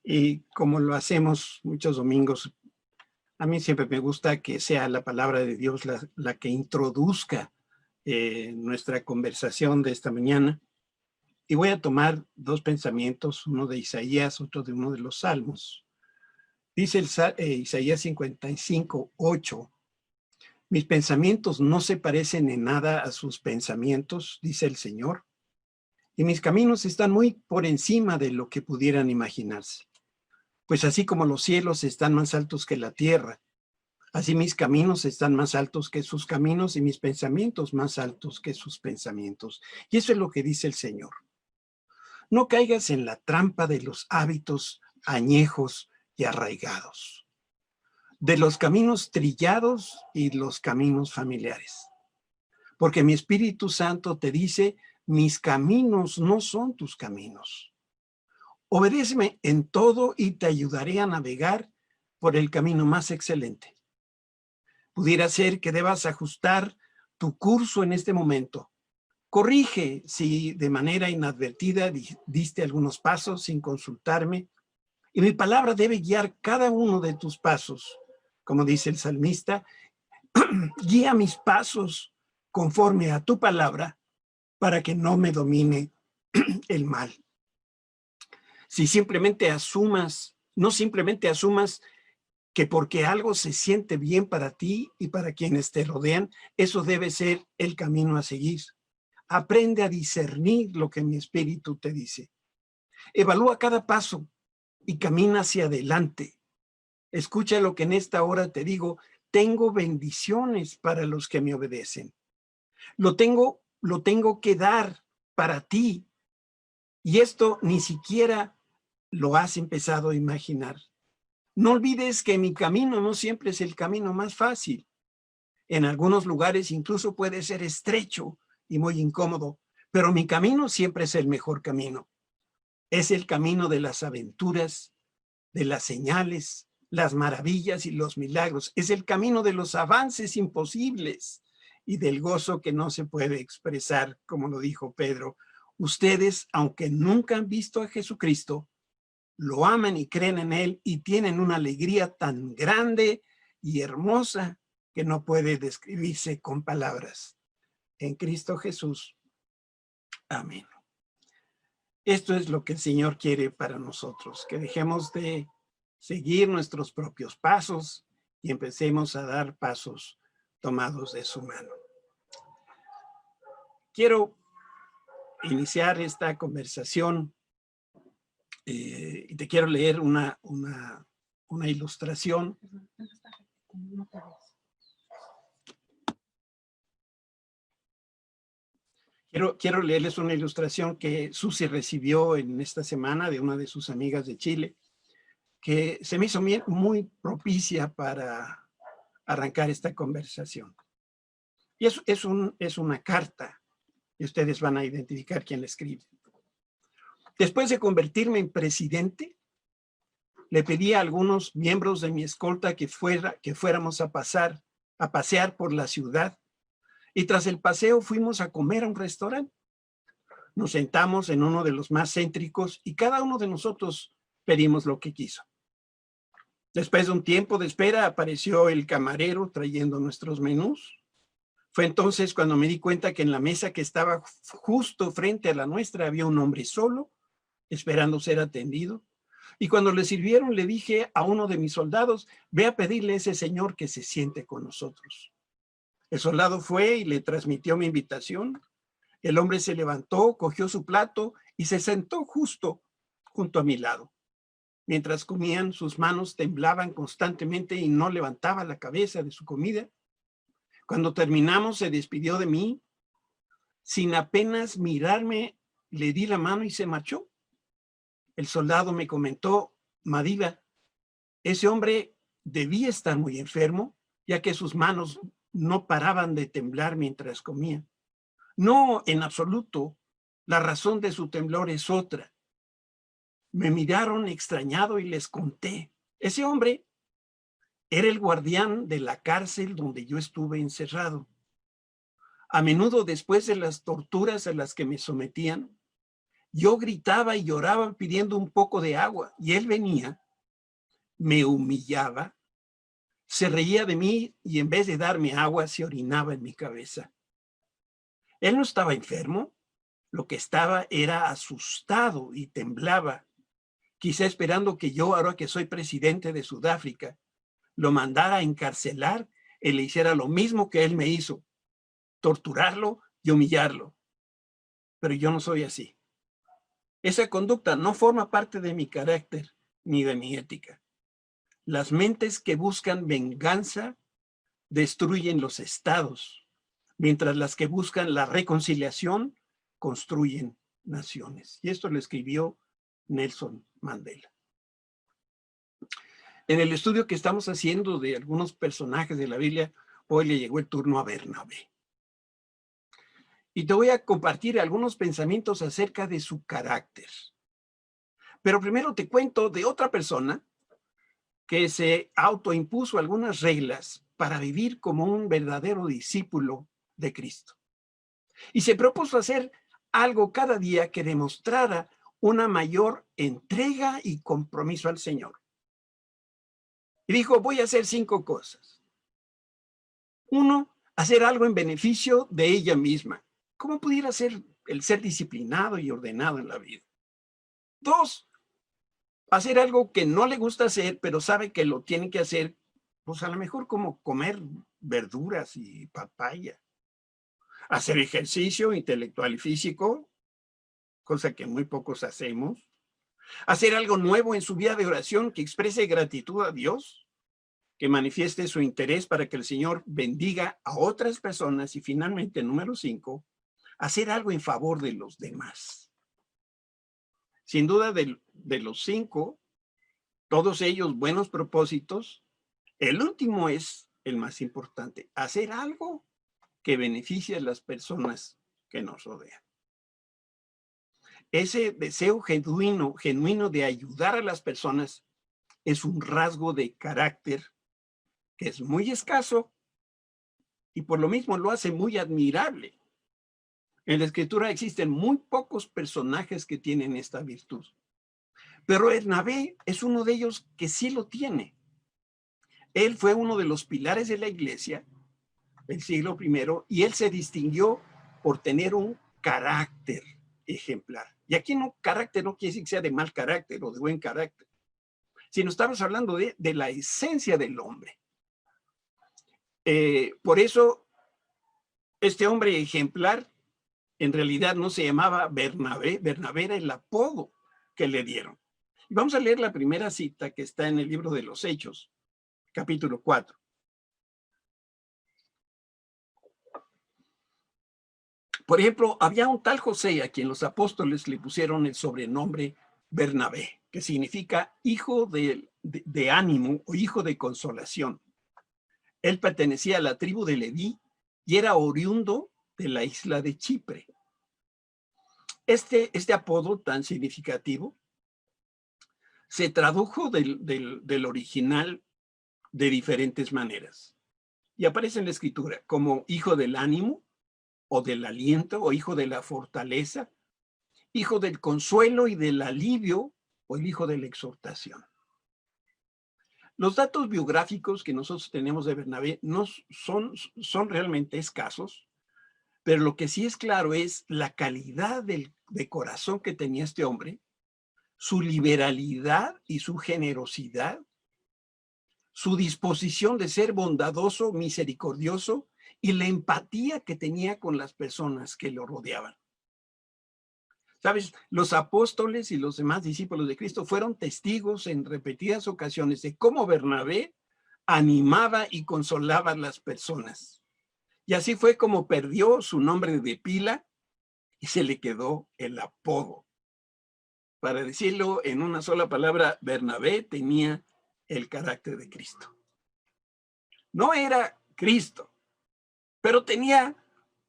Y como lo hacemos muchos domingos, a mí siempre me gusta que sea la palabra de Dios la que introduzca nuestra conversación de esta mañana. Y voy a tomar dos pensamientos, uno de Isaías, otro de uno de los Salmos. Dice Isaías 55:8. Mis pensamientos no se parecen en nada a sus pensamientos, dice el Señor, y mis caminos están muy por encima de lo que pudieran imaginarse. Pues así como los cielos están más altos que la tierra, así mis caminos están más altos que sus caminos y mis pensamientos más altos que sus pensamientos. Y eso es lo que dice el Señor. No caigas en la trampa de los hábitos añejos y arraigados, de los caminos trillados y los caminos familiares. Porque mi Espíritu Santo te dice, mis caminos no son tus caminos. Obedéceme en todo y te ayudaré a navegar por el camino más excelente. Pudiera ser que debas ajustar tu curso en este momento. Corrige si de manera inadvertida diste algunos pasos sin consultarme, y mi palabra debe guiar cada uno de tus pasos. Como dice el salmista, guía mis pasos conforme a tu palabra para que no me domine el mal. Si no simplemente asumas que porque algo se siente bien para ti y para quienes te rodean, eso debe ser el camino a seguir. Aprende a discernir lo que mi espíritu te dice. Evalúa cada paso y camina hacia adelante. Escucha lo que en esta hora te digo. Tengo bendiciones para los que me obedecen. Lo tengo que dar para ti. Y esto ni siquiera lo has empezado a imaginar. No olvides que mi camino no siempre es el camino más fácil. En algunos lugares incluso puede ser estrecho y muy incómodo, pero mi camino siempre es el mejor camino. Es el camino de las aventuras, de las señales, las maravillas y los milagros. Es el camino de los avances imposibles y del gozo que no se puede expresar, como lo dijo Pedro. Ustedes, aunque nunca han visto a Jesucristo, lo aman y creen en Él y tienen una alegría tan grande y hermosa que no puede describirse con palabras. En Cristo Jesús. Amén. Esto es lo que el Señor quiere para nosotros, que dejemos de seguir nuestros propios pasos y empecemos a dar pasos tomados de su mano. Quiero iniciar esta conversación y te quiero leer una ilustración. Quiero leerles una ilustración que Susi recibió en esta semana de una de sus amigas de Chile, que se me hizo muy propicia para arrancar esta conversación. Y es una carta, y ustedes van a identificar quién la escribe. Después de convertirme en presidente, le pedí a algunos miembros de mi escolta que fuéramos a pasear por la ciudad. Y tras el paseo fuimos a comer a un restaurante. Nos sentamos en uno de los más céntricos y cada uno de nosotros pedimos lo que quiso. Después de un tiempo de espera apareció el camarero trayendo nuestros menús. Fue entonces cuando me di cuenta que en la mesa que estaba justo frente a la nuestra había un hombre solo, esperando ser atendido. Y cuando le sirvieron, le dije a uno de mis soldados, ve a pedirle a ese señor que se siente con nosotros. El soldado fue y le transmitió mi invitación. El hombre se levantó, cogió su plato y se sentó justo junto a mi lado. Mientras comían, sus manos temblaban constantemente y no levantaba la cabeza de su comida. Cuando terminamos, se despidió de mí. Sin apenas mirarme, le di la mano y se marchó. El soldado me comentó, Madiba, ese hombre debía estar muy enfermo, ya que sus manos no paraban de temblar mientras comía. No, en absoluto. La razón de su temblor es otra. Me miraron extrañado y les conté. Ese hombre era el guardián de la cárcel donde yo estuve encerrado. A menudo, después de las torturas a las que me sometían, Yo gritaba y lloraba pidiendo un poco de agua y él venía, me humillaba, se reía de mí y en vez de darme agua se orinaba en mi cabeza. Él no estaba enfermo, lo que estaba era asustado y temblaba, quizá esperando que yo, ahora que soy presidente de Sudáfrica, lo mandara a encarcelar y le hiciera lo mismo que él me hizo, torturarlo y humillarlo. Pero yo no soy así. Esa conducta no forma parte de mi carácter ni de mi ética. Las mentes que buscan venganza destruyen los estados, mientras las que buscan la reconciliación construyen naciones. Y esto lo escribió Nelson Mandela. En el estudio que estamos haciendo de algunos personajes de la Biblia, hoy le llegó el turno a Bernabé. Y te voy a compartir algunos pensamientos acerca de su carácter. Pero primero te cuento de otra persona que se autoimpuso algunas reglas para vivir como un verdadero discípulo de Cristo. Y se propuso hacer algo cada día que demostrara una mayor entrega y compromiso al Señor. Y dijo, voy a hacer 5 cosas. 1, hacer algo en beneficio de ella misma. ¿Cómo pudiera ser el ser disciplinado y ordenado en la vida? 2, hacer algo que no le gusta hacer, pero sabe que lo tiene que hacer, pues a lo mejor como comer verduras y papaya. Hacer ejercicio intelectual y físico, cosa que muy pocos hacemos. Hacer algo nuevo en su vida de oración que exprese gratitud a Dios, que manifieste su interés para que el Señor bendiga a otras personas. Y finalmente, número 5, hacer algo en favor de los demás. Sin duda, de los 5, todos ellos buenos propósitos, el último es el más importante, hacer algo que beneficie a las personas que nos rodean. Ese deseo genuino de ayudar a las personas es un rasgo de carácter que es muy escaso y por lo mismo lo hace muy admirable. En la Escritura existen muy pocos personajes que tienen esta virtud. Pero Bernabé es uno de ellos que sí lo tiene. Él fue uno de los pilares de la iglesia del siglo I y él se distinguió por tener un carácter ejemplar. Y aquí carácter no quiere decir que sea de mal carácter o de buen carácter, sino estamos hablando de la esencia del hombre. Por eso, este hombre ejemplar en realidad no se llamaba Bernabé, Bernabé era el apodo que le dieron. Y vamos a leer la primera cita que está en el libro de los Hechos, capítulo 4. Por ejemplo, había un tal José a quien los apóstoles le pusieron el sobrenombre Bernabé, que significa hijo de ánimo o hijo de consolación. Él pertenecía a la tribu de Leví y era oriundo de la isla de Chipre. Este apodo tan significativo se tradujo del original de diferentes maneras y aparece en la escritura como hijo del ánimo o del aliento o hijo de la fortaleza, hijo del consuelo y del alivio o el hijo de la exhortación. Los datos biográficos que nosotros tenemos de Bernabé no son realmente escasos, pero lo que sí es claro es la calidad de corazón que tenía este hombre, su liberalidad y su generosidad, su disposición de ser bondadoso, misericordioso y la empatía que tenía con las personas que lo rodeaban. ¿Sabes? Los apóstoles y los demás discípulos de Cristo fueron testigos en repetidas ocasiones de cómo Bernabé animaba y consolaba a las personas. Y así fue como perdió su nombre de pila y se le quedó el apodo. Para decirlo en una sola palabra, Bernabé tenía el carácter de Cristo. No era Cristo, pero tenía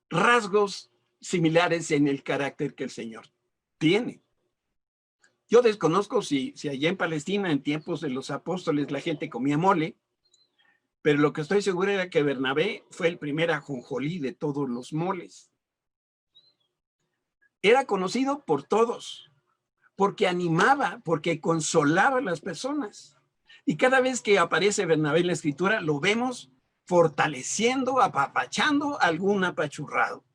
rasgos similares en el carácter que el Señor tiene. Yo desconozco si allá en Palestina, en tiempos de los apóstoles, la gente comía mole, pero lo que estoy seguro era que Bernabé fue el primer ajonjolí de todos los moles. era conocido por todos, porque animaba, porque consolaba a las personas. Y cada vez que aparece Bernabé en la Escritura, lo vemos fortaleciendo, apapachando a algún apachurrado.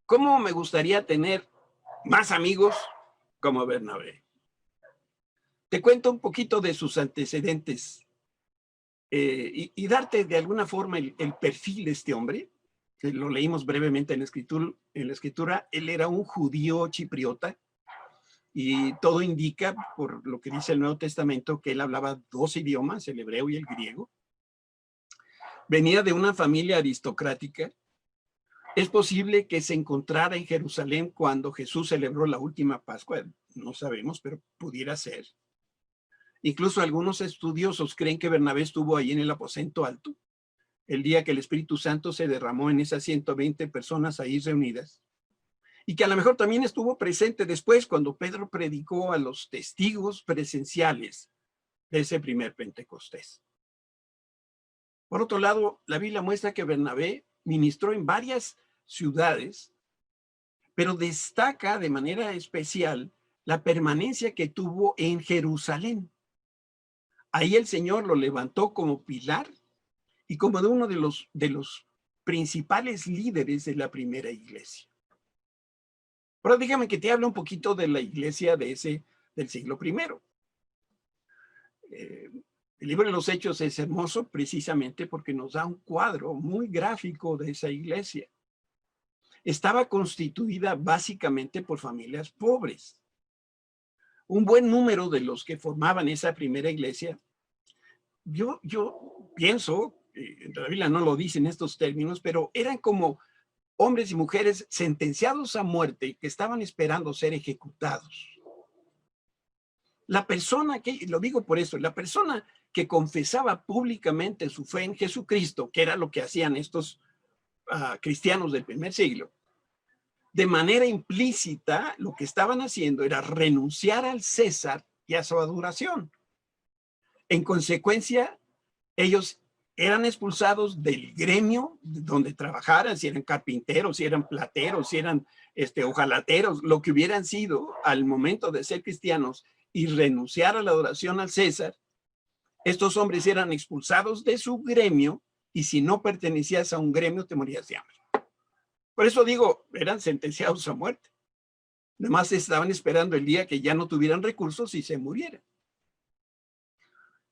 ¿Cómo me gustaría tener más amigos como Bernabé? Te cuento un poquito de sus antecedentes y darte de alguna forma el perfil de este hombre, que lo leímos brevemente en la escritura. Él era un judío chipriota y todo indica, por lo que dice el Nuevo Testamento, que él hablaba 2 idiomas, el hebreo y el griego. Venía de una familia aristocrática. Es posible que se encontrara en Jerusalén cuando Jesús celebró la última Pascua, no sabemos, pero pudiera ser. Incluso algunos estudiosos creen que Bernabé estuvo ahí en el aposento alto, el día que el Espíritu Santo se derramó en esas 120 personas ahí reunidas, y que a lo mejor también estuvo presente después cuando Pedro predicó a los testigos presenciales de ese primer Pentecostés. Por otro lado, la Biblia muestra que Bernabé ministró en varias ciudades, pero destaca de manera especial la permanencia que tuvo en Jerusalén. Ahí el Señor lo levantó como pilar y como de uno de los principales líderes de la primera iglesia. Ahora déjame que te hable un poquito de la iglesia del siglo I. El libro de los Hechos es hermoso precisamente porque nos da un cuadro muy gráfico de esa iglesia. Estaba constituida básicamente por familias pobres. Un buen número de los que formaban esa primera iglesia, yo pienso, la Biblia no lo dice en estos términos, pero eran como hombres y mujeres sentenciados a muerte que estaban esperando ser ejecutados. La persona lo digo por eso, la persona que confesaba públicamente su fe en Jesucristo, que era lo que hacían estos cristianos del primer siglo, de manera implícita lo que estaban haciendo era renunciar al César y a su adoración. En consecuencia, ellos eran expulsados del gremio donde trabajaran, si eran carpinteros, si eran plateros, si eran hojalateros, lo que hubieran sido al momento de ser cristianos y renunciar a la adoración al César. Estos hombres eran expulsados de su gremio y si no pertenecías a un gremio te morías de hambre. Por eso digo, eran sentenciados a muerte. Además estaban esperando el día que ya no tuvieran recursos y se murieran.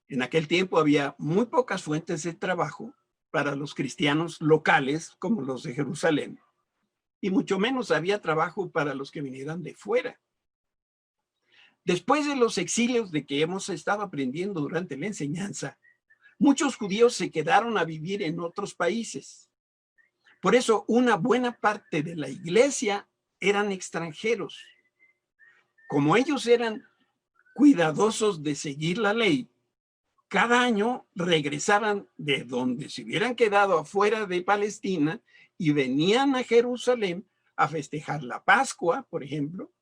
En aquel tiempo había muy pocas fuentes de trabajo para los cristianos locales como los de Jerusalén, y mucho menos había trabajo para los que vinieran de fuera. Después de los exilios de que hemos estado aprendiendo durante la enseñanza, muchos judíos se quedaron a vivir en otros países. Por eso una buena parte de la iglesia eran extranjeros. Como ellos eran cuidadosos de seguir la ley, cada año regresaban de donde se hubieran quedado afuera de Palestina y venían a Jerusalén a festejar la Pascua, por ejemplo,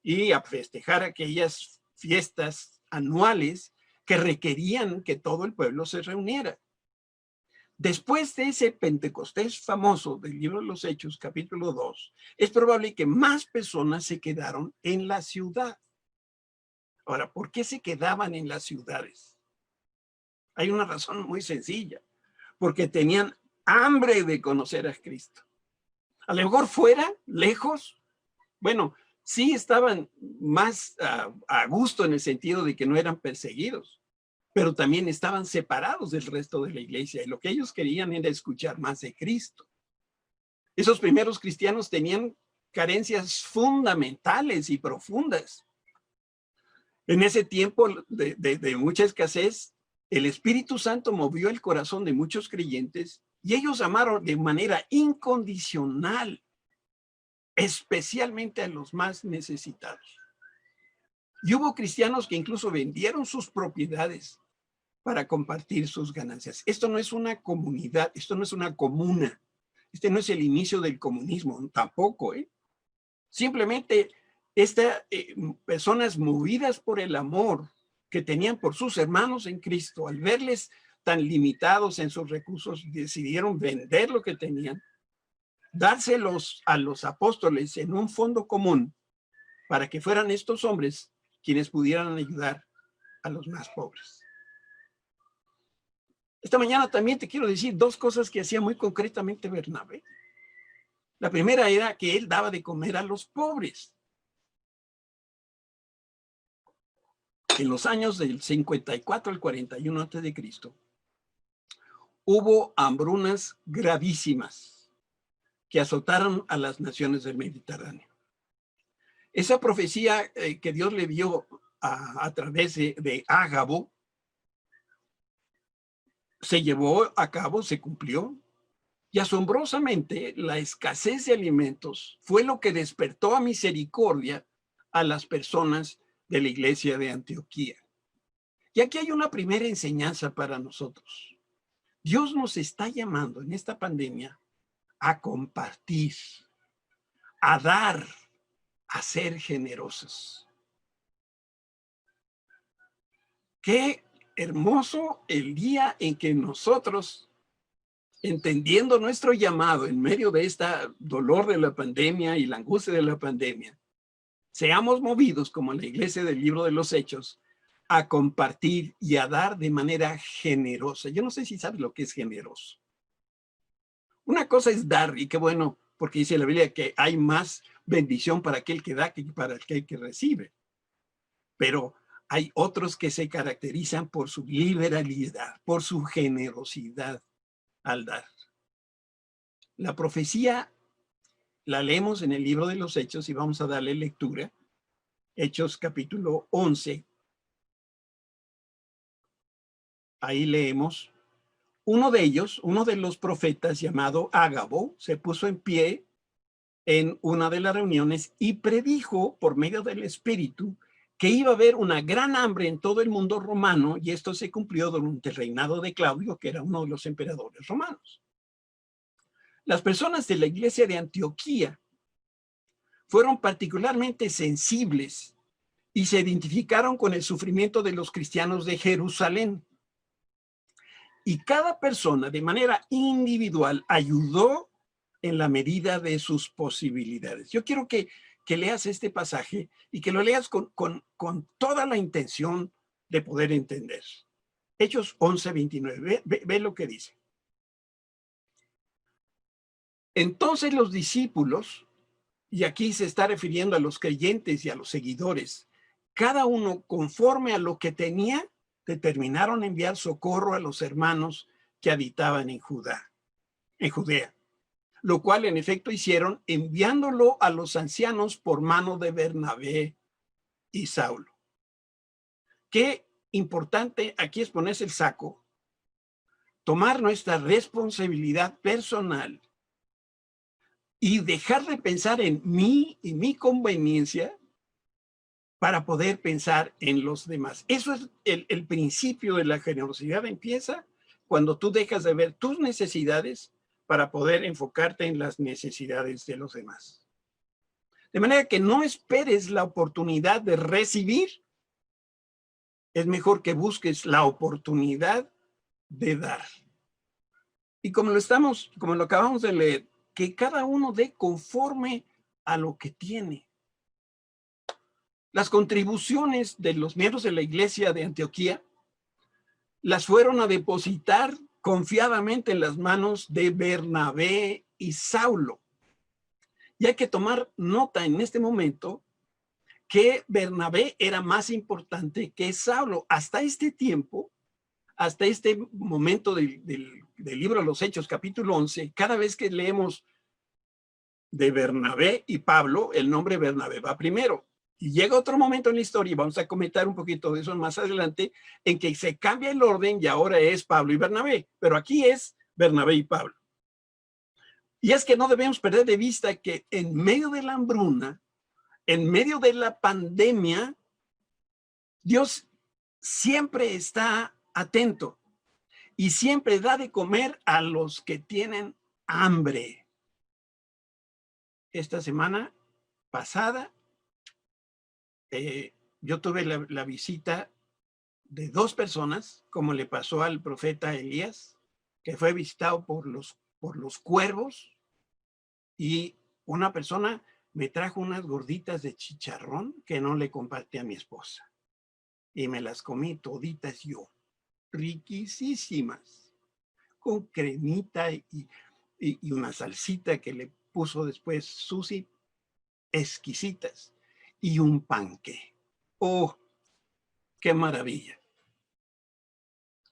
y a festejar aquellas fiestas anuales que requerían que todo el pueblo se reuniera. Después de ese Pentecostés famoso del libro de los Hechos, capítulo 2, es probable que más personas se quedaron en la ciudad. Ahora, ¿por qué se quedaban en las ciudades? Hay una razón muy sencilla, porque tenían hambre de conocer a Cristo. A lo mejor fuera, lejos, bueno, sí estaban más a gusto en el sentido de que no eran perseguidos, pero también estaban separados del resto de la iglesia y lo que ellos querían era escuchar más de Cristo. Esos primeros cristianos tenían carencias fundamentales y profundas. En ese tiempo de mucha escasez, el Espíritu Santo movió el corazón de muchos creyentes y ellos amaron de manera incondicional, especialmente a los más necesitados. Y hubo cristianos que incluso vendieron sus propiedades para compartir sus ganancias. Esto no es una comunidad, esto no es una comuna. Este no es el inicio del comunismo, tampoco. Simplemente personas movidas por el amor que tenían por sus hermanos en Cristo, al verles tan limitados en sus recursos, decidieron vender lo que tenían dárselos a los apóstoles en un fondo común para que fueran estos hombres quienes pudieran ayudar a los más pobres. Esta mañana también te quiero decir dos cosas que hacía muy concretamente Bernabé. La primera era que él daba de comer a los pobres. En los años del 54 al 41 a.C., hubo hambrunas gravísimas que azotaron a las naciones del Mediterráneo. Esa profecía que Dios le dio a través de Ágabo se llevó a cabo, se cumplió, y asombrosamente la escasez de alimentos fue lo que despertó a misericordia a las personas de la iglesia de Antioquía. Y aquí hay una primera enseñanza para nosotros. Dios nos está llamando en esta pandemia a compartir, a dar, a ser generosos. Qué hermoso el día en que nosotros, entendiendo nuestro llamado en medio de este dolor de la pandemia y la angustia de la pandemia, seamos movidos como la iglesia del libro de los Hechos a compartir y a dar de manera generosa. Yo no sé si sabes lo que es generoso. Una cosa es dar, y qué bueno, porque dice la Biblia que hay más bendición para aquel que da que para aquel que recibe. Pero hay otros que se caracterizan por su liberalidad, por su generosidad al dar. La profecía la leemos en el libro de los Hechos y vamos a darle lectura. Hechos capítulo 11. Ahí leemos. Uno de ellos, uno de los profetas llamado Ágabo, se puso en pie en una de las reuniones y predijo por medio del Espíritu que iba a haber una gran hambre en todo el mundo romano, y esto se cumplió durante el reinado de Claudio, que era uno de los emperadores romanos. Las personas de la iglesia de Antioquía fueron particularmente sensibles y se identificaron con el sufrimiento de los cristianos de Jerusalén. Y cada persona de manera individual ayudó en la medida de sus posibilidades. Yo quiero que leas este pasaje y que lo leas con toda la intención de poder entender. Hechos 11:29, ve lo que dice. Entonces los discípulos, y aquí se está refiriendo a los creyentes y a los seguidores, cada uno conforme a lo que tenía, determinaron enviar socorro a los hermanos que habitaban en Judea, lo cual en efecto hicieron, enviándolo a los ancianos por mano de Bernabé y Saulo. Qué importante aquí es ponerse el saco, tomar nuestra responsabilidad personal y dejar de pensar en mí y mi conveniencia para poder pensar en los demás. Eso es el principio de la generosidad. Empieza cuando tú dejas de ver tus necesidades para poder enfocarte en las necesidades de los demás. De manera que no esperes la oportunidad de recibir. Es mejor que busques la oportunidad de dar. Y como lo acabamos de leer, que cada uno dé conforme a lo que tiene. Las contribuciones de los miembros de la iglesia de Antioquía las fueron a depositar confiadamente en las manos de Bernabé y Saulo. Y hay que tomar nota en este momento que Bernabé era más importante que Saulo. Hasta este tiempo, hasta este momento del libro de los Hechos, capítulo 11, cada vez que leemos de Bernabé y Pablo, el nombre Bernabé va primero. Y llega otro momento en la historia, y vamos a comentar un poquito de eso más adelante, en que se cambia el orden y ahora es Pablo y Bernabé, pero aquí es Bernabé y Pablo. Y es que no debemos perder de vista que en medio de la hambruna, en medio de la pandemia, Dios siempre está atento y siempre da de comer a los que tienen hambre. Esta semana pasada, yo tuve la visita de dos personas, como le pasó al profeta Elías, que fue visitado por los cuervos, y una persona me trajo unas gorditas de chicharrón que no le compartí a mi esposa. Y me las comí toditas yo, riquísimas, con cremita y una salsita que le puso después Susi, exquisitas, y un panqué. ¡Oh, qué maravilla!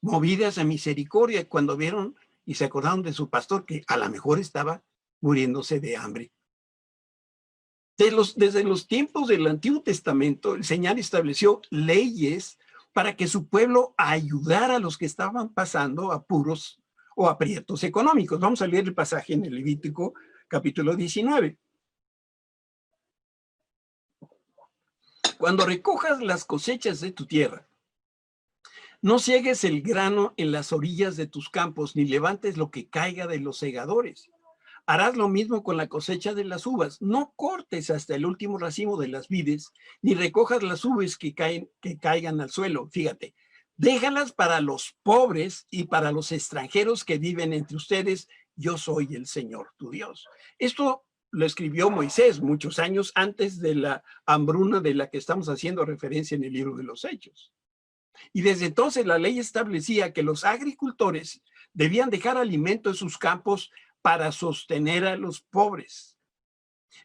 Movidas a misericordia cuando vieron y se acordaron de su pastor que a lo mejor estaba muriéndose de hambre. Desde los tiempos del Antiguo Testamento, el Señor estableció leyes para que su pueblo ayudara a los que estaban pasando apuros o aprietos económicos. Vamos a leer el pasaje en el Levítico capítulo 19. Cuando recojas las cosechas de tu tierra, no ciegues el grano en las orillas de tus campos, ni levantes lo que caiga de los segadores. Harás lo mismo con la cosecha de las uvas. No cortes hasta el último racimo de las vides, ni recojas las uvas que caigan al suelo. Fíjate, déjalas para los pobres y para los extranjeros que viven entre ustedes. Yo soy el Señor, tu Dios. Esto lo escribió Moisés muchos años antes de la hambruna de la que estamos haciendo referencia en el libro de los Hechos. Y desde entonces la ley establecía que los agricultores debían dejar alimento en sus campos para sostener a los pobres.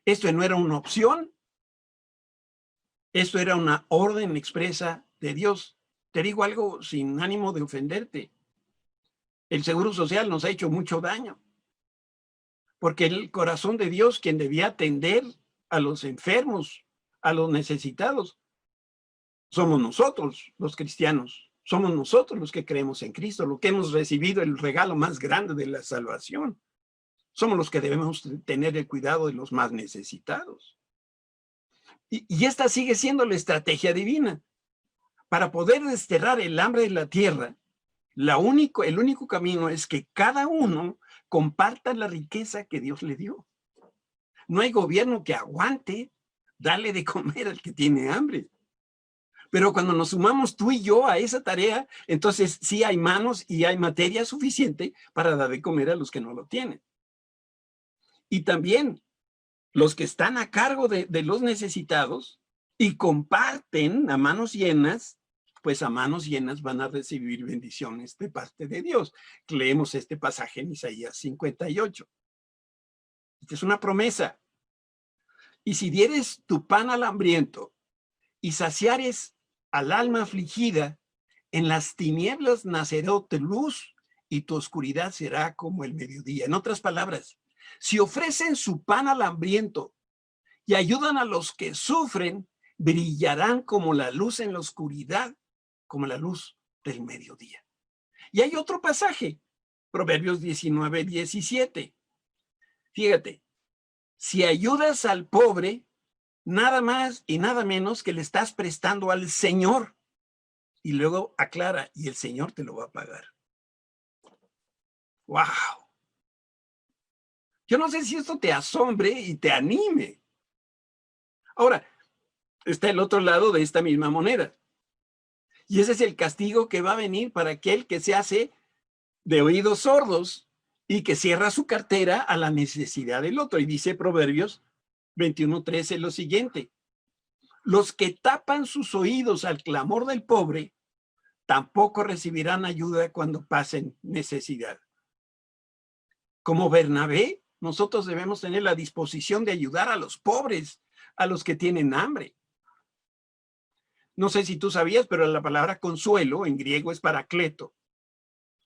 Esto no era una opción, esto era una orden expresa de Dios. Te digo algo sin ánimo de ofenderte. El Seguro Social nos ha hecho mucho daño, porque el corazón de Dios, quien debía atender a los enfermos, a los necesitados, somos nosotros los cristianos. Somos nosotros los que creemos en Cristo, los que hemos recibido el regalo más grande de la salvación. Somos los que debemos tener el cuidado de los más necesitados. Y esta sigue siendo la estrategia divina. Para poder desterrar el hambre de la tierra, el único camino es que cada uno comparta la riqueza que Dios le dio. No hay gobierno que aguante darle de comer al que tiene hambre. Pero cuando nos sumamos tú y yo a esa tarea, entonces sí hay manos y hay materia suficiente para dar de comer a los que no lo tienen. Y también los que están a cargo de los necesitados y comparten a manos llenas, pues a manos llenas van a recibir bendiciones de parte de Dios. Leemos este pasaje en Isaías 58. Esta es una promesa. Y si dieres tu pan al hambriento y saciares al alma afligida, en las tinieblas nacerá tu luz y tu oscuridad será como el mediodía. En otras palabras, si ofrecen su pan al hambriento y ayudan a los que sufren, brillarán como la luz en la oscuridad, como la luz del mediodía. Y hay otro pasaje, Proverbios 19:17. Fíjate, si ayudas al pobre, nada más y nada menos que le estás prestando al Señor. Y luego aclara, y el Señor te lo va a pagar. ¡Wow! Yo no sé si esto te asombre y te anime. Ahora, está el otro lado de esta misma moneda. Y ese es el castigo que va a venir para aquel que se hace de oídos sordos y que cierra su cartera a la necesidad del otro. Y dice Proverbios 21:13 lo siguiente: los que tapan sus oídos al clamor del pobre, tampoco recibirán ayuda cuando pasen necesidad. Como Bernabé, nosotros debemos tener la disposición de ayudar a los pobres, a los que tienen hambre. No sé si tú sabías, pero la palabra consuelo en griego es paracleto.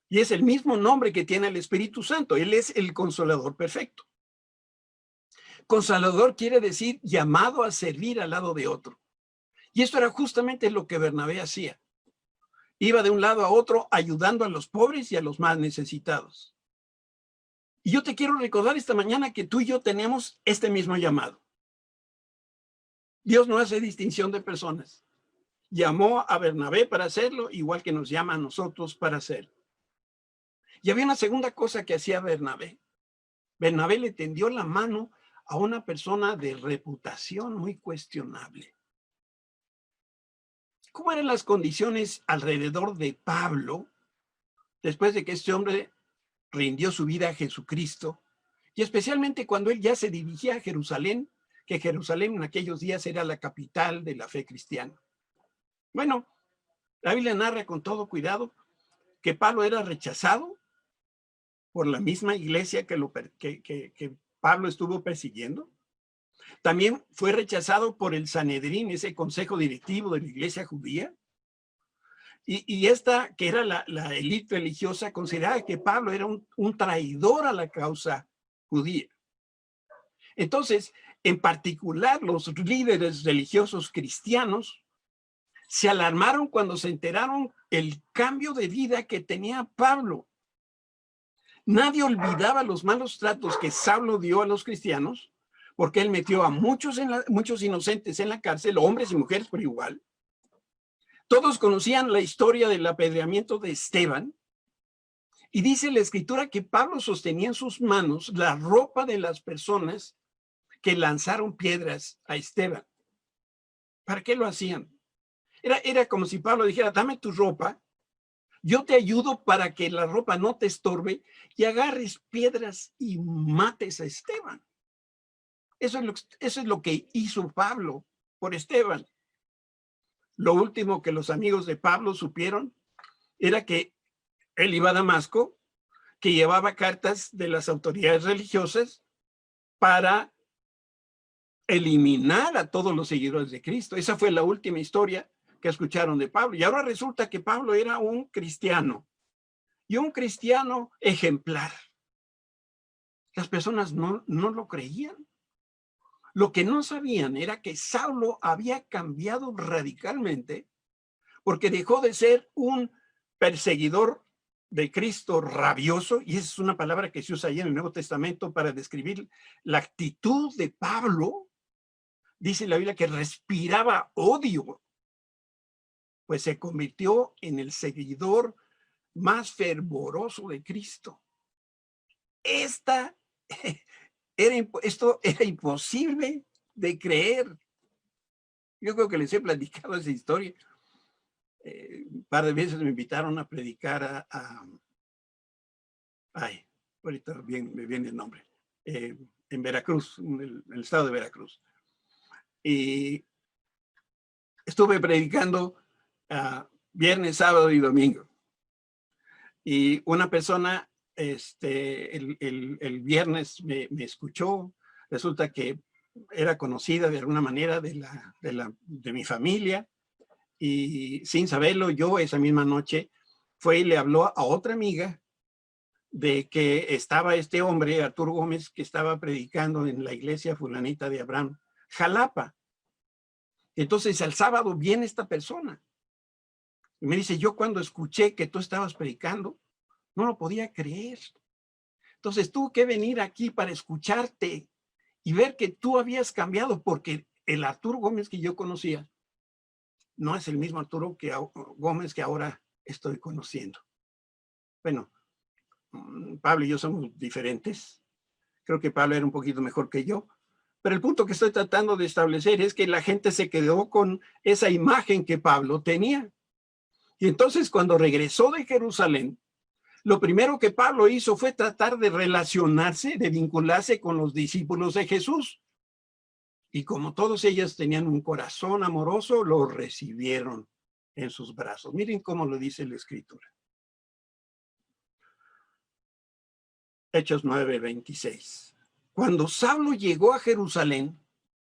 Y es el mismo nombre que tiene el Espíritu Santo. Él es el consolador perfecto. Consolador quiere decir llamado a servir al lado de otro. Y esto era justamente lo que Bernabé hacía. Iba de un lado a otro ayudando a los pobres y a los más necesitados. Y yo te quiero recordar esta mañana que tú y yo tenemos este mismo llamado. Dios no hace distinción de personas. Llamó a Bernabé para hacerlo, igual que nos llama a nosotros para hacerlo. Y había una segunda cosa que hacía Bernabé. Bernabé le tendió la mano a una persona de reputación muy cuestionable. ¿Cómo eran las condiciones alrededor de Pablo después de que este hombre rindió su vida a Jesucristo Y especialmente cuando él ya se dirigía a Jerusalén, que Jerusalén en aquellos días era la capital de la fe cristiana. Bueno, la Biblia narra con todo cuidado que Pablo era rechazado por la misma iglesia que Pablo estuvo persiguiendo. También fue rechazado por el Sanedrín, ese consejo directivo de la iglesia judía. Y esta, que era la élite religiosa, consideraba que Pablo era un traidor a la causa judía. Entonces, en particular, los líderes religiosos cristianos se alarmaron cuando se enteraron el cambio de vida que tenía Pablo. Nadie olvidaba los malos tratos que Saulo dio a los cristianos, porque él metió a muchos inocentes en la cárcel, hombres y mujeres por igual. Todos conocían la historia del apedreamiento de Esteban, y dice la escritura que Pablo sostenía en sus manos la ropa de las personas que lanzaron piedras a Esteban. ¿Para qué lo hacían? Era como si Pablo dijera, dame tu ropa, yo te ayudo para que la ropa no te estorbe y agarres piedras y mates a Esteban. Eso es lo que hizo Pablo por Esteban. Lo último que los amigos de Pablo supieron era que él iba a Damasco, que llevaba cartas de las autoridades religiosas para eliminar a todos los seguidores de Cristo. Esa fue la última historia que escucharon de Pablo. Y ahora resulta que Pablo era un cristiano, y un cristiano ejemplar. Las personas no lo creían. Lo que no sabían era que Saulo había cambiado radicalmente, porque dejó de ser un perseguidor de Cristo rabioso, y esa es una palabra que se usa ahí en el Nuevo Testamento para describir la actitud de Pablo. Dice la Biblia que respiraba odio, pues se convirtió en el seguidor más fervoroso de Cristo. Esto era imposible de creer. Yo creo que les he platicado esa historia. Un par de veces me invitaron a predicar ahorita me viene el nombre, en Veracruz, en el estado de Veracruz. Y estuve predicando viernes, sábado y domingo. Y una persona el viernes me escuchó. Resulta que era conocida de alguna manera de mi familia, y sin saberlo, yo esa misma noche fue y le habló a otra amiga de que estaba este hombre, Arturo Gómez, que estaba predicando en la iglesia fulanita de Abraham, Jalapa. Entonces al sábado viene esta persona y me dice, yo cuando escuché que tú estabas predicando, no lo podía creer. Entonces tuve que venir aquí para escucharte y ver que tú habías cambiado, porque el Arturo Gómez que yo conocía no es el mismo Arturo Gómez que ahora estoy conociendo. Bueno, Pablo y yo somos diferentes. Creo que Pablo era un poquito mejor que yo. Pero el punto que estoy tratando de establecer es que la gente se quedó con esa imagen que Pablo tenía. Y entonces cuando regresó de Jerusalén, lo primero que Pablo hizo fue tratar de relacionarse, de vincularse con los discípulos de Jesús. Y como todos ellos tenían un corazón amoroso, lo recibieron en sus brazos. Miren cómo lo dice la Escritura. Hechos 9:26. Cuando Saulo llegó a Jerusalén,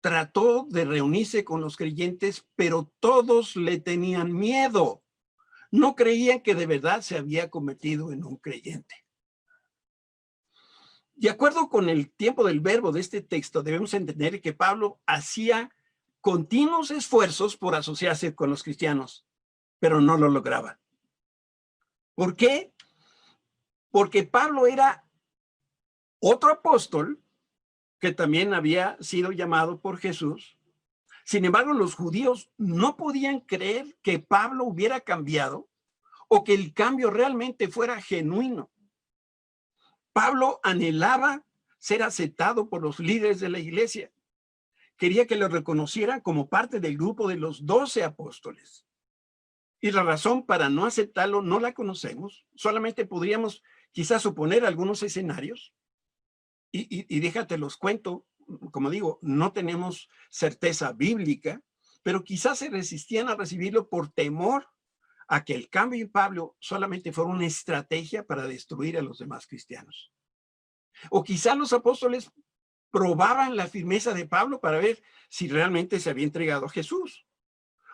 trató de reunirse con los creyentes, pero todos le tenían miedo. No creían que de verdad se había convertido en un creyente. De acuerdo con el tiempo del verbo de este texto, debemos entender que Pablo hacía continuos esfuerzos por asociarse con los cristianos, pero no lo lograba. ¿Por qué? Porque Pablo era otro apóstol que también había sido llamado por Jesús. Sin embargo, los judíos no podían creer que Pablo hubiera cambiado o que el cambio realmente fuera genuino. Pablo anhelaba ser aceptado por los líderes de la iglesia. Quería que lo reconocieran como parte del grupo de los 12 apóstoles. Y la razón para no aceptarlo no la conocemos. Solamente podríamos quizás suponer algunos escenarios. Y déjate los cuento, como digo, no tenemos certeza bíblica, pero quizás se resistían a recibirlo por temor a que el cambio en Pablo solamente fuera una estrategia para destruir a los demás cristianos. O quizás los apóstoles probaban la firmeza de Pablo para ver si realmente se había entregado a Jesús.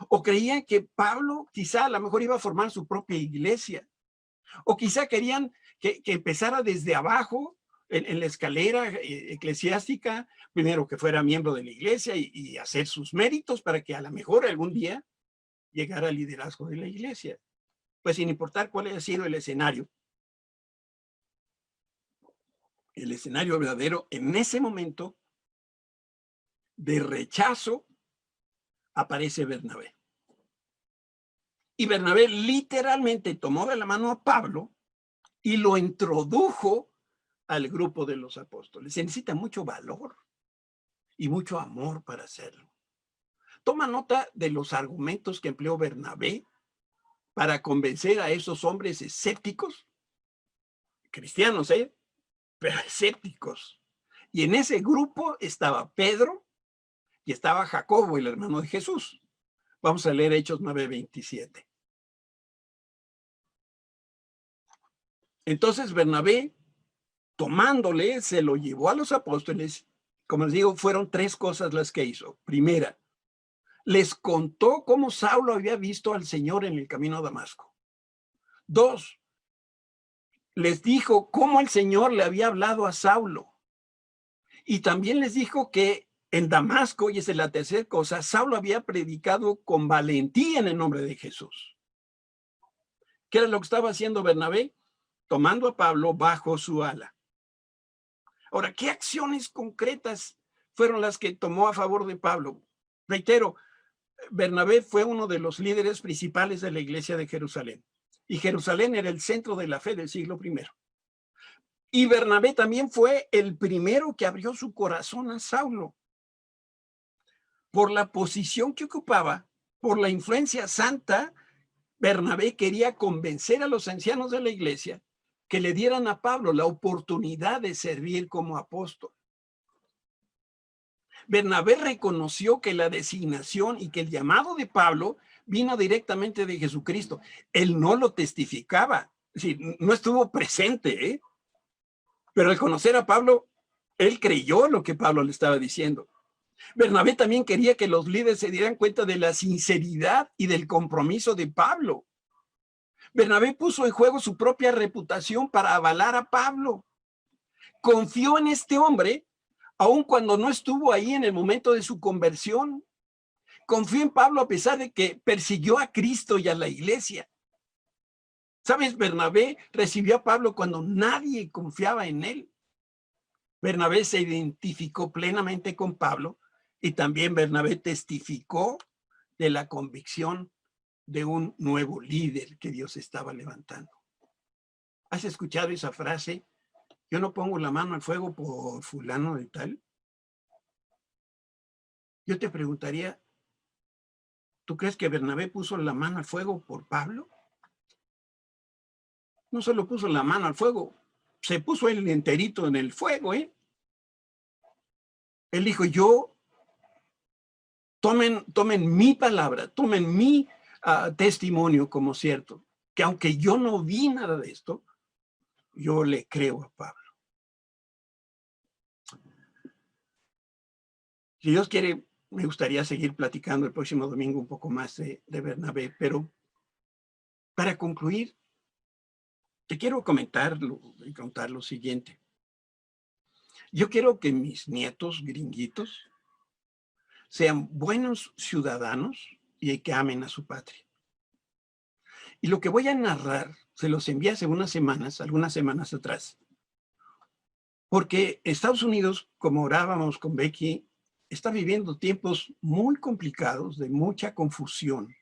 O creían que Pablo quizá a lo mejor iba a formar su propia iglesia. O quizá querían que empezara desde abajo en la escalera eclesiástica, primero que fuera miembro de la iglesia y hacer sus méritos para que a lo mejor algún día llegara al liderazgo de la iglesia. Pues sin importar cuál haya sido el escenario verdadero, en ese momento de rechazo aparece Bernabé. Y Bernabé literalmente tomó de la mano a Pablo y lo introdujo al grupo de los apóstoles. Se necesita mucho valor y mucho amor para hacerlo. Toma nota de los argumentos que empleó Bernabé para convencer a esos hombres escépticos, cristianos, pero escépticos. Y en ese grupo estaba Pedro y estaba Jacobo, el hermano de Jesús. Vamos a leer Hechos 9:27. Entonces Bernabé, tomándole, se lo llevó a los apóstoles. Como les digo, fueron 3 cosas las que hizo. Primera, les contó cómo Saulo había visto al Señor en el camino a Damasco. 2, les dijo cómo el Señor le había hablado a Saulo. Y también les dijo que en Damasco, y esa es la tercera cosa, Saulo había predicado con valentía en el nombre de Jesús. ¿Qué era lo que estaba haciendo Bernabé? Tomando a Pablo bajo su ala. Ahora, ¿qué acciones concretas fueron las que tomó a favor de Pablo? Reitero, Bernabé fue uno de los líderes principales de la iglesia de Jerusalén. Y Jerusalén era el centro de la fe del siglo I. Y Bernabé también fue el primero que abrió su corazón a Saulo. Por la posición que ocupaba, por la influencia santa, Bernabé quería convencer a los ancianos de la iglesia que le dieran a Pablo la oportunidad de servir como apóstol. Bernabé reconoció que la designación y que el llamado de Pablo vino directamente de Jesucristo. Él no lo testificaba, es decir, no estuvo presente, pero al conocer a Pablo, él creyó lo que Pablo le estaba diciendo. Bernabé también quería que los líderes se dieran cuenta de la sinceridad y del compromiso de Pablo. Bernabé puso en juego su propia reputación para avalar a Pablo. Confió en este hombre, aun cuando no estuvo ahí en el momento de su conversión. Confió en Pablo a pesar de que persiguió a Cristo y a la iglesia. ¿Sabes? Bernabé recibió a Pablo cuando nadie confiaba en él. Bernabé se identificó plenamente con Pablo y también Bernabé testificó de la convicción de un nuevo líder que Dios estaba levantando. ¿Has escuchado esa frase? Yo no pongo la mano al fuego por fulano de tal. Yo te preguntaría, ¿tú crees que Bernabé puso la mano al fuego por Pablo? No solo puso la mano al fuego, se puso él enterito en el fuego, Él dijo, tomen mi palabra, tomen mi testimonio como cierto, que aunque yo no vi nada de esto, yo le creo a Pablo. Si Dios quiere, me gustaría seguir platicando el próximo domingo un poco más de Bernabé, pero para concluir, te quiero contar lo siguiente. Yo quiero que mis nietos gringuitos sean buenos ciudadanos y que amen a su patria. Y lo que voy a narrar, se los envié hace algunas semanas atrás, porque Estados Unidos, como orábamos con Becky, está viviendo tiempos muy complicados, de mucha confusión.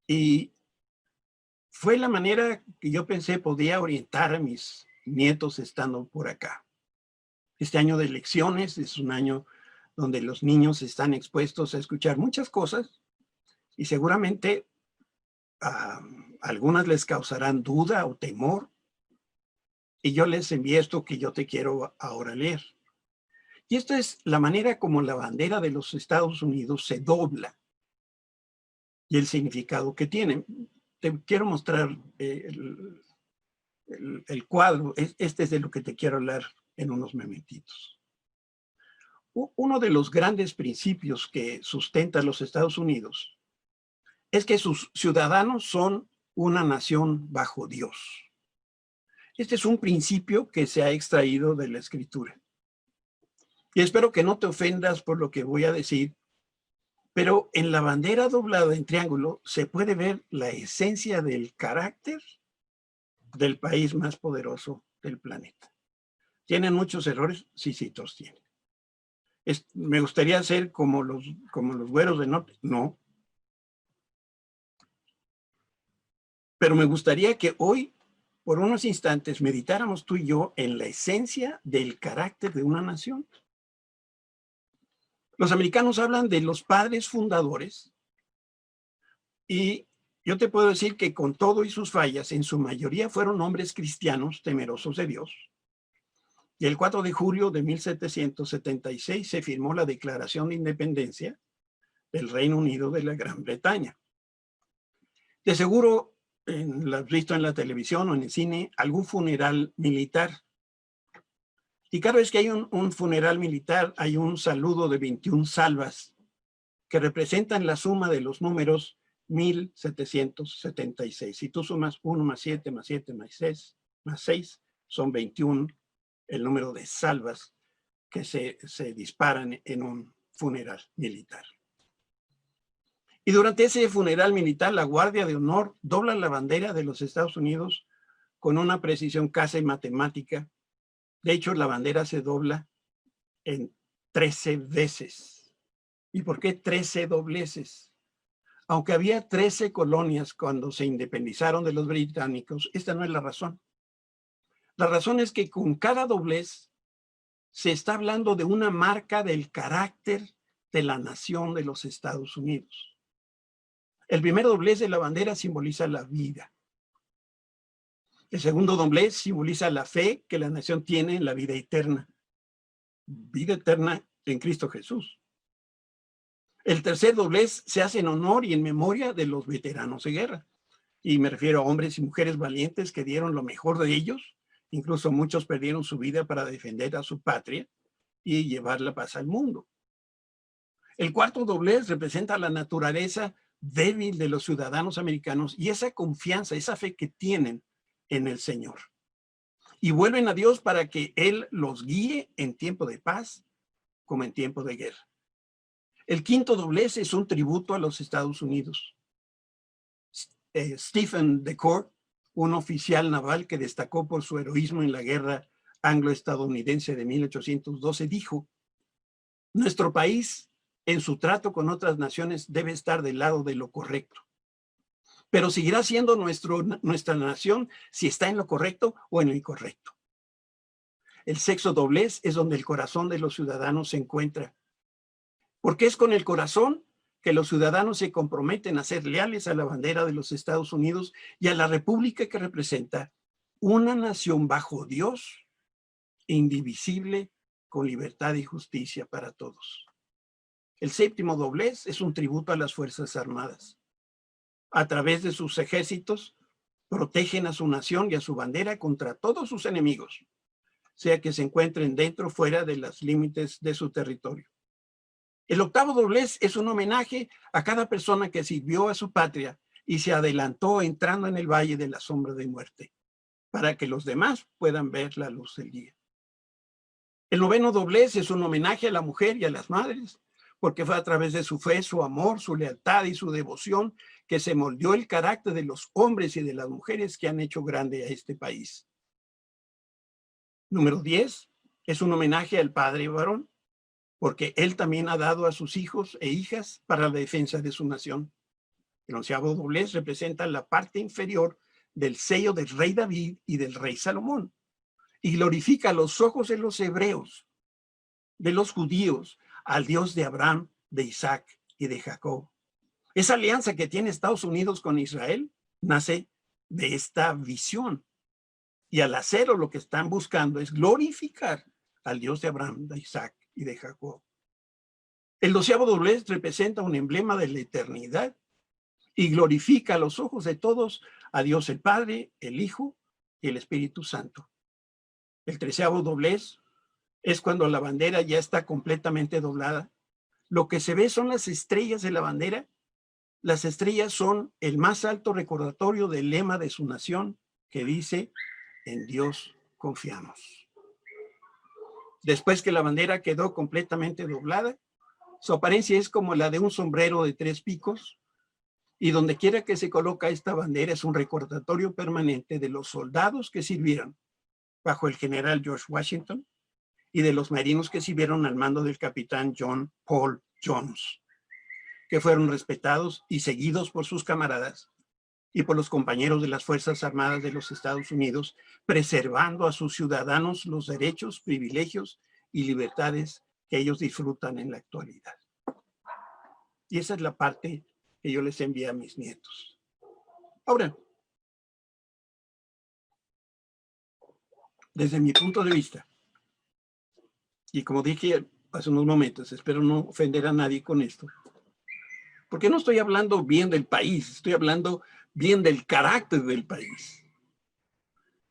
Y fue la manera que yo pensé podía orientar a mis nietos estando por acá. Este año de elecciones es un año donde los niños están expuestos a escuchar muchas cosas y seguramente algunas les causarán duda o temor, y yo les envié esto que yo te quiero ahora leer. Y esto es la manera como la bandera de los Estados Unidos se dobla y el significado que tiene. Te quiero mostrar el cuadro. Este es de lo que te quiero hablar en unos momentitos. Uno de los grandes principios que sustenta los Estados Unidos es que sus ciudadanos son una nación bajo Dios. Este es un principio que se ha extraído de la Escritura. Y espero que no te ofendas por lo que voy a decir, pero en la bandera doblada en triángulo se puede ver la esencia del carácter del país más poderoso del planeta. ¿Tienen muchos errores? Sí, sí, todos tienen. ¿Me gustaría ser como los güeros del norte? No. Pero me gustaría que hoy, por unos instantes, meditáramos tú y yo en la esencia del carácter de una nación. Los americanos hablan de los padres fundadores y yo te puedo decir que con todo y sus fallas, en su mayoría fueron hombres cristianos temerosos de Dios. Y el 4 de julio de 1776 se firmó la Declaración de Independencia del Reino Unido de la Gran Bretaña. De seguro, lo has visto en la televisión o en el cine, algún funeral militar. Y cada vez que hay un funeral militar, hay un saludo de 21 salvas que representan la suma de los números 1776. Si tú sumas 1 más 7 más 7 más 6, son 21 el número de salvas que se disparan en un funeral militar. Y durante ese funeral militar, la Guardia de Honor dobla la bandera de los Estados Unidos con una precisión casi matemática. De hecho, la bandera se dobla en 13 veces. ¿Y por qué 13 dobleces? Aunque había 13 colonias cuando se independizaron de los británicos, esta no es la razón. La razón es que con cada doblez se está hablando de una marca del carácter de la nación de los Estados Unidos. El primer doblez de la bandera simboliza la vida. El segundo doblez simboliza la fe que la nación tiene en la vida eterna. Vida eterna en Cristo Jesús. El tercer doblez se hace en honor y en memoria de los veteranos de guerra. Y me refiero a hombres y mujeres valientes que dieron lo mejor de ellos. Incluso muchos perdieron su vida para defender a su patria y llevar la paz al mundo. El cuarto doblez representa la naturaleza débil de los ciudadanos americanos y esa confianza, esa fe que tienen en el Señor. Y vuelven a Dios para que Él los guíe en tiempo de paz como en tiempo de guerra. El quinto doblez es un tributo a los Estados Unidos. Stephen Decatur, un oficial naval que destacó por su heroísmo en la guerra anglo-estadounidense de 1812, dijo: nuestro país, en su trato con otras naciones, debe estar del lado de lo correcto. Pero seguirá siendo nuestra nación si está en lo correcto o en lo incorrecto. El sexto doblez es donde el corazón de los ciudadanos se encuentra. Porque es con el corazón que los ciudadanos se comprometen a ser leales a la bandera de los Estados Unidos y a la república que representa una nación bajo Dios, indivisible, con libertad y justicia para todos. El séptimo doblez es un tributo a las Fuerzas Armadas. A través de sus ejércitos, protegen a su nación y a su bandera contra todos sus enemigos, sea que se encuentren dentro o fuera de los límites de su territorio. El octavo doblez es un homenaje a cada persona que sirvió a su patria y se adelantó entrando en el valle de la sombra de muerte, para que los demás puedan ver la luz del día. El noveno doblez es un homenaje a la mujer y a las madres, porque fue a través de su fe, su amor, su lealtad y su devoción que se moldeó el carácter de los hombres y de las mujeres que han hecho grande a este país. Número 10 es un homenaje al padre varón, porque él también ha dado a sus hijos e hijas para la defensa de su nación. El onceavo doblez representa la parte inferior del sello del rey David y del rey Salomón, y glorifica a los ojos de los hebreos, de los judíos, al Dios de Abraham, de Isaac y de Jacob. Esa alianza que tiene Estados Unidos con Israel nace de esta visión. Y al hacerlo, lo que están buscando es glorificar al Dios de Abraham, de Isaac y de Jacob. El 12avo doblez representa un emblema de la eternidad y glorifica a los ojos de todos a Dios el Padre, el Hijo y el Espíritu Santo. El 13avo doblez es cuando la bandera ya está completamente doblada. Lo que se ve son las estrellas de la bandera. Las estrellas son el más alto recordatorio del lema de su nación, que dice: en Dios confiamos. Después que la bandera quedó completamente doblada, su apariencia es como la de un sombrero de 3 picos, y donde quiera que se coloca esta bandera es un recordatorio permanente de los soldados que sirvieron bajo el general George Washington y de los marinos que sirvieron al mando del capitán John Paul Jones, que fueron respetados y seguidos por sus camaradas y por los compañeros de las Fuerzas Armadas de los Estados Unidos, preservando a sus ciudadanos los derechos, privilegios y libertades que ellos disfrutan en la actualidad. Y esa es la parte que yo les envié a mis nietos. Ahora, desde mi punto de vista, y como dije hace unos momentos, espero no ofender a nadie con esto, porque no estoy hablando bien del país, estoy hablando bien del carácter del país.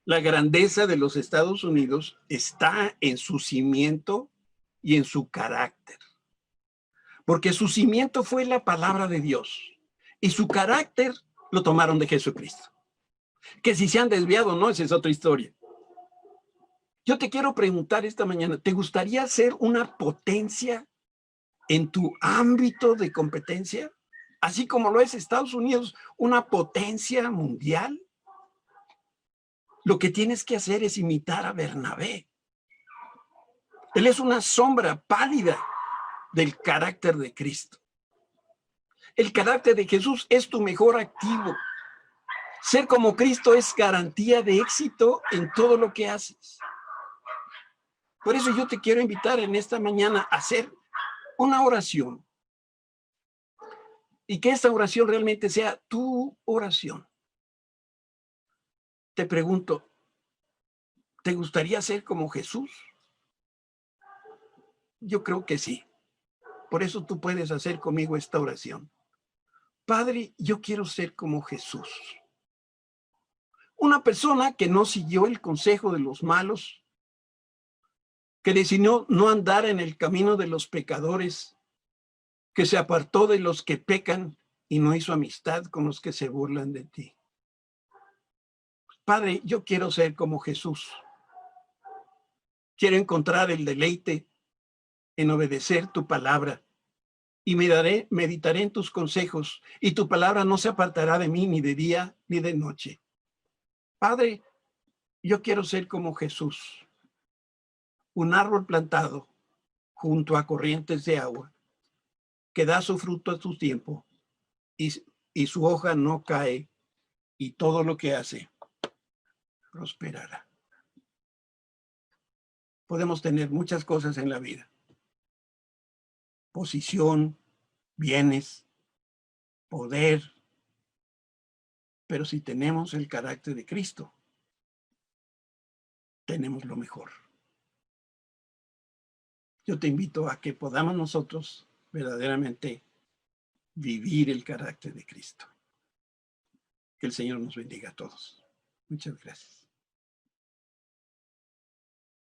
La grandeza de los Estados Unidos está en su cimiento y en su carácter, porque su cimiento fue la palabra de Dios y su carácter lo tomaron de Jesucristo. Que si se han desviado o no, esa es otra historia. Yo te quiero preguntar esta mañana, ¿te gustaría ser una potencia en tu ámbito de competencia? Así como lo es Estados Unidos, una potencia mundial. Lo que tienes que hacer es imitar a Bernabé. Él es una sombra pálida del carácter de Cristo. El carácter de Jesús es tu mejor activo. Ser como Cristo es garantía de éxito en todo lo que haces. Por eso yo te quiero invitar en esta mañana a hacer una oración. Y que esta oración realmente sea tu oración. Te pregunto, ¿te gustaría ser como Jesús? Yo creo que sí. Por eso tú puedes hacer conmigo esta oración. Padre, yo quiero ser como Jesús. Una persona que no siguió el consejo de los malos, que decidió no andar en el camino de los pecadores, que se apartó de los que pecan y no hizo amistad con los que se burlan de ti. Padre, yo quiero ser como Jesús. Quiero encontrar el deleite en obedecer tu palabra y meditaré en tus consejos, y tu palabra no se apartará de mí ni de día ni de noche. Padre, yo quiero ser como Jesús, un árbol plantado junto a corrientes de agua, que da su fruto a su tiempo y su hoja no cae, y todo lo que hace prosperará. Podemos tener muchas cosas en la vida: posición, bienes, poder, pero si tenemos el carácter de Cristo, tenemos lo mejor. Yo te invito a que podamos nosotros verdaderamente vivir el carácter de Cristo. Que el Señor nos bendiga a todos. Muchas gracias.